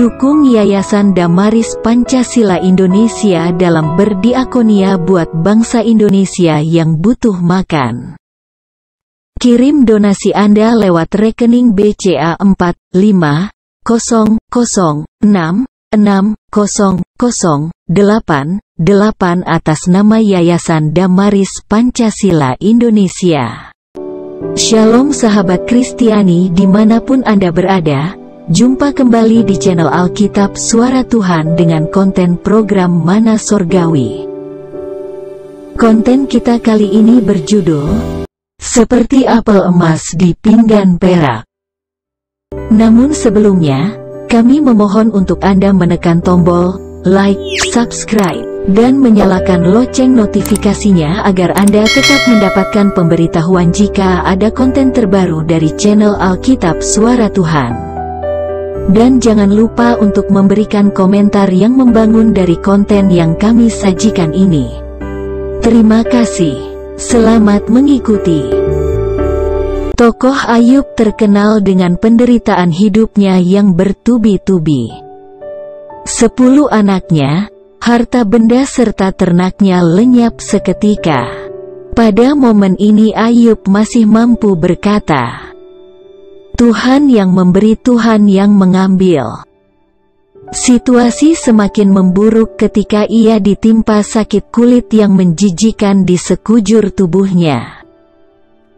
Dukung Yayasan Damaris Pancasila Indonesia dalam berdiakonia buat bangsa Indonesia yang butuh makan. Kirim donasi Anda lewat rekening BCA 4506660088 atas nama Yayasan Damaris Pancasila Indonesia. Shalom sahabat Kristiani dimanapun Anda berada. Jumpa kembali di channel Alkitab Suara Tuhan dengan konten program Mana Sorgawi. Konten kita kali ini berjudul Seperti Apel Emas di Pinggan Perak. Namun sebelumnya, kami memohon untuk Anda menekan tombol like, subscribe, dan menyalakan lonceng notifikasinya agar Anda tetap mendapatkan pemberitahuan jika ada konten terbaru dari channel Alkitab Suara Tuhan. Dan jangan lupa untuk memberikan komentar yang membangun dari konten yang kami sajikan ini. Terima kasih. Selamat mengikuti. Tokoh Ayub terkenal dengan penderitaan hidupnya yang bertubi-tubi. 10 anaknya, harta benda serta ternaknya lenyap seketika. Pada momen ini Ayub masih mampu berkata, Tuhan yang memberi, Tuhan yang mengambil. Situasi semakin memburuk ketika ia ditimpa sakit kulit yang menjijikan di sekujur tubuhnya.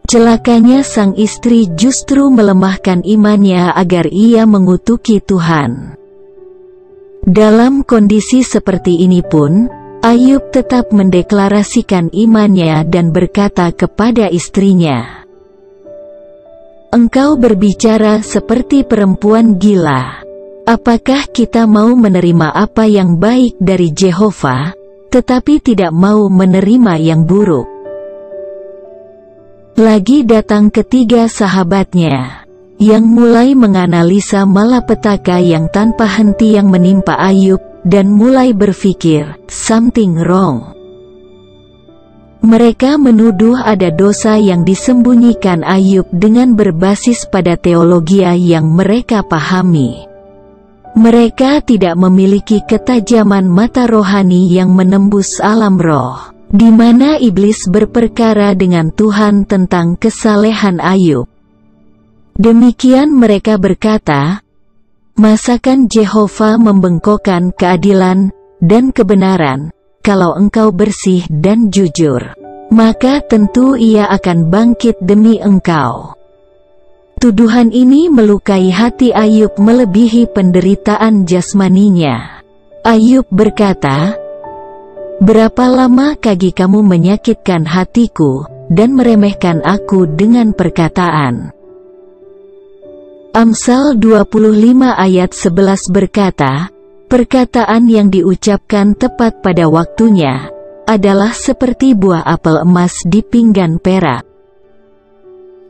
Celakanya sang istri justru melemahkan imannya agar ia mengutuki Tuhan. Dalam kondisi seperti ini pun, Ayub tetap mendeklarasikan imannya dan berkata kepada istrinya, Engkau berbicara seperti perempuan gila. Apakah kita mau menerima apa yang baik dari Yehova, tetapi tidak mau menerima yang buruk? Lagi datang ketiga sahabatnya, yang mulai menganalisa malapetaka yang tanpa henti yang menimpa Ayub, dan mulai berpikir, something wrong. Mereka menuduh ada dosa yang disembunyikan Ayub dengan berbasis pada teologi yang mereka pahami. Mereka tidak memiliki ketajaman mata rohani yang menembus alam roh, di mana iblis berperkara dengan Tuhan tentang kesalehan Ayub. Demikian mereka berkata, Masakan Yehova membengkokkan keadilan dan kebenaran? Kalau engkau bersih dan jujur, maka tentu ia akan bangkit demi engkau. Tuduhan ini melukai hati Ayub melebihi penderitaan jasmaninya. Ayub berkata, Berapa lama lagi kamu menyakitkan hatiku, dan meremehkan aku dengan perkataan? Amsal 25 ayat 11 berkata, Perkataan yang diucapkan tepat pada waktunya, adalah seperti buah apel emas di pinggan perak.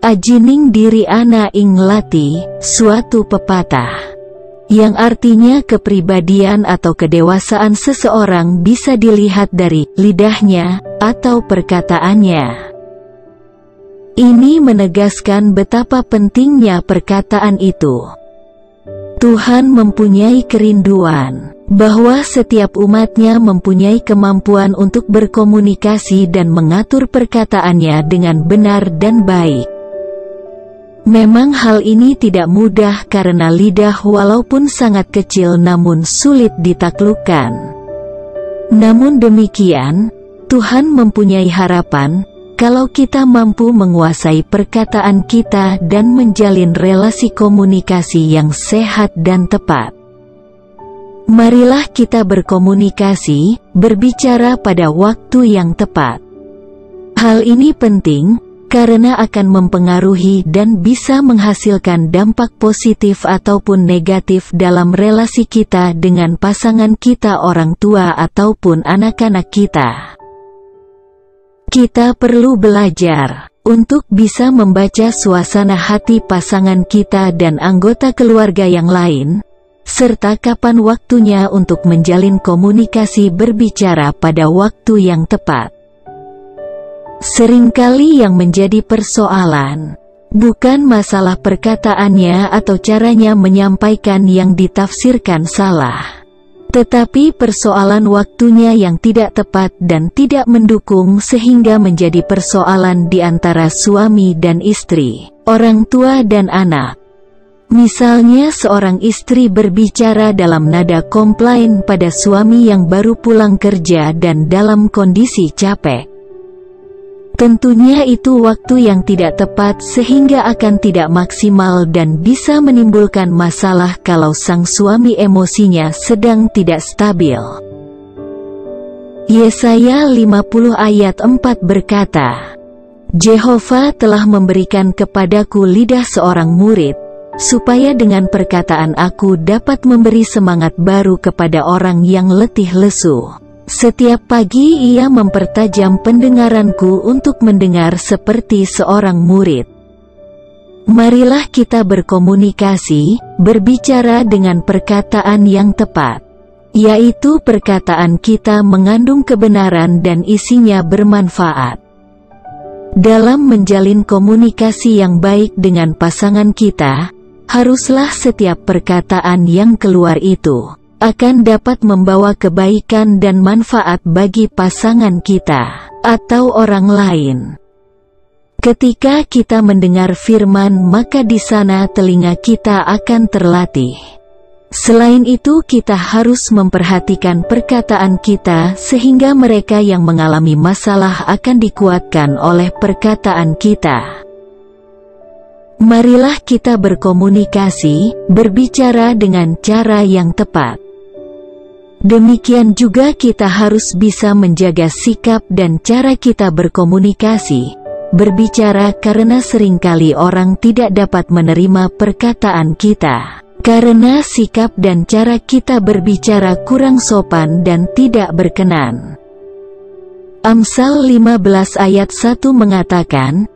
Ajining diri ana ing lati, suatu pepatah, yang artinya kepribadian atau kedewasaan seseorang bisa dilihat dari lidahnya, atau perkataannya. Ini menegaskan betapa pentingnya perkataan itu. Tuhan mempunyai kerinduan bahwa setiap umatnya mempunyai kemampuan untuk berkomunikasi dan mengatur perkataannya dengan benar dan baik. Memang hal ini tidak mudah karena lidah walaupun sangat kecil namun sulit ditaklukkan. Namun demikian, Tuhan mempunyai harapan kalau kita mampu menguasai perkataan kita dan menjalin relasi komunikasi yang sehat dan tepat. Marilah kita berkomunikasi, berbicara pada waktu yang tepat. Hal ini penting, karena akan mempengaruhi dan bisa menghasilkan dampak positif ataupun negatif dalam relasi kita dengan pasangan kita, orang tua ataupun anak-anak kita. Kita perlu belajar untuk bisa membaca suasana hati pasangan kita dan anggota keluarga yang lain, serta kapan waktunya untuk menjalin komunikasi berbicara pada waktu yang tepat. Seringkali yang menjadi persoalan, Bukan masalah perkataannya atau caranya menyampaikan yang ditafsirkan salah, tetapi persoalan waktunya yang tidak tepat dan tidak mendukung sehingga menjadi persoalan di antara suami dan istri, orang tua dan anak. Misalnya seorang istri berbicara dalam nada komplain pada suami yang baru pulang kerja dan dalam kondisi capek. Tentunya itu waktu yang tidak tepat sehingga akan tidak maksimal dan bisa menimbulkan masalah kalau sang suami emosinya sedang tidak stabil. Yesaya 50 ayat 4 berkata, Yehova telah memberikan kepadaku lidah seorang murid, supaya dengan perkataan aku dapat memberi semangat baru kepada orang yang letih lesu. Setiap pagi ia mempertajam pendengaranku untuk mendengar seperti seorang murid. Marilah kita berkomunikasi, berbicara dengan perkataan yang tepat, yaitu perkataan kita mengandung kebenaran dan isinya bermanfaat. Dalam menjalin komunikasi yang baik dengan pasangan kita, haruslah setiap perkataan yang keluar itu akan dapat membawa kebaikan dan manfaat bagi pasangan kita atau orang lain. Ketika kita mendengar firman, maka di sana telinga kita akan terlatih. Selain itu, kita harus memperhatikan perkataan kita sehingga mereka yang mengalami masalah akan dikuatkan oleh perkataan kita. Marilah kita berkomunikasi, berbicara dengan cara yang tepat. Demikian juga kita harus bisa menjaga sikap dan cara kita berkomunikasi, berbicara karena seringkali orang tidak dapat menerima perkataan kita, karena sikap dan cara kita berbicara kurang sopan dan tidak berkenan. Amsal 15 ayat 1 mengatakan,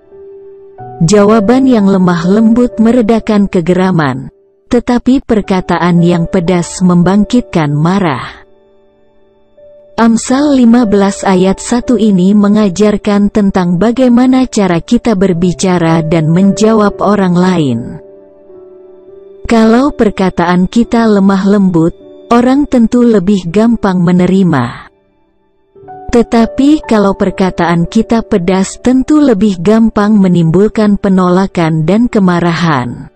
jawaban yang lemah lembut meredakan kegeraman, tetapi perkataan yang pedas membangkitkan marah. Amsal 15 ayat 1 ini mengajarkan tentang bagaimana cara kita berbicara dan menjawab orang lain. Kalau perkataan kita lemah lembut, orang tentu lebih gampang menerima. Tetapi kalau perkataan kita pedas, tentu lebih gampang menimbulkan penolakan dan kemarahan.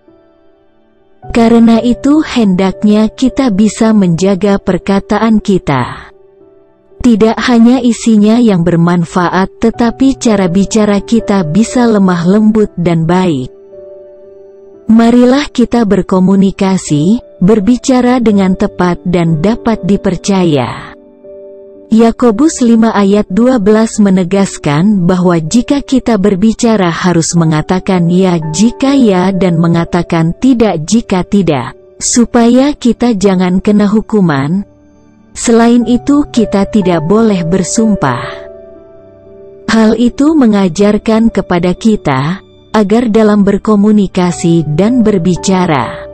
Karena itu hendaknya kita bisa menjaga perkataan kita. Tidak hanya isinya yang bermanfaat, tetapi cara bicara kita bisa lemah lembut dan baik. Marilah kita berkomunikasi, berbicara dengan tepat dan dapat dipercaya. Yakobus 5 ayat 12 menegaskan bahwa jika kita berbicara harus mengatakan ya jika ya dan mengatakan tidak jika tidak, supaya kita jangan kena hukuman. Selain itu kita tidak boleh bersumpah. Hal itu mengajarkan kepada kita agar dalam berkomunikasi dan berbicara,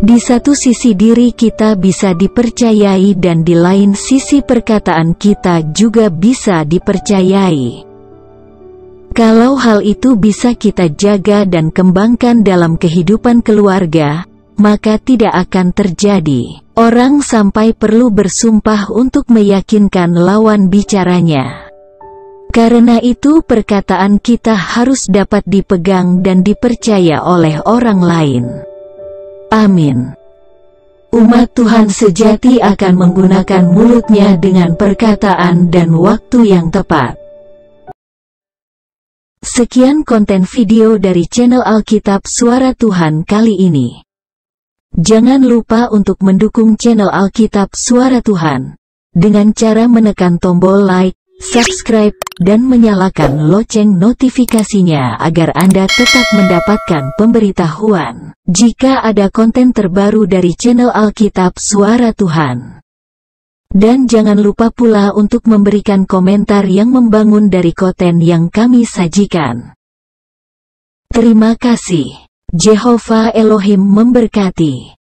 di satu sisi diri kita bisa dipercayai dan di lain sisi perkataan kita juga bisa dipercayai. Kalau hal itu bisa kita jaga dan kembangkan dalam kehidupan keluarga, maka tidak akan terjadi orang sampai perlu bersumpah untuk meyakinkan lawan bicaranya. Karena itu perkataan kita harus dapat dipegang dan dipercaya oleh orang lain. Amin. Umat Tuhan sejati akan menggunakan mulutnya dengan perkataan dan waktu yang tepat. Sekian konten video dari channel Alkitab Suara Tuhan kali ini. Jangan lupa untuk mendukung channel Alkitab Suara Tuhan dengan cara menekan tombol like, subscribe, dan menyalakan lonceng notifikasinya agar Anda tetap mendapatkan pemberitahuan jika ada konten terbaru dari channel Alkitab Suara Tuhan. Dan jangan lupa pula untuk memberikan komentar yang membangun dari konten yang kami sajikan. Terima kasih. Yehova Elohim memberkati.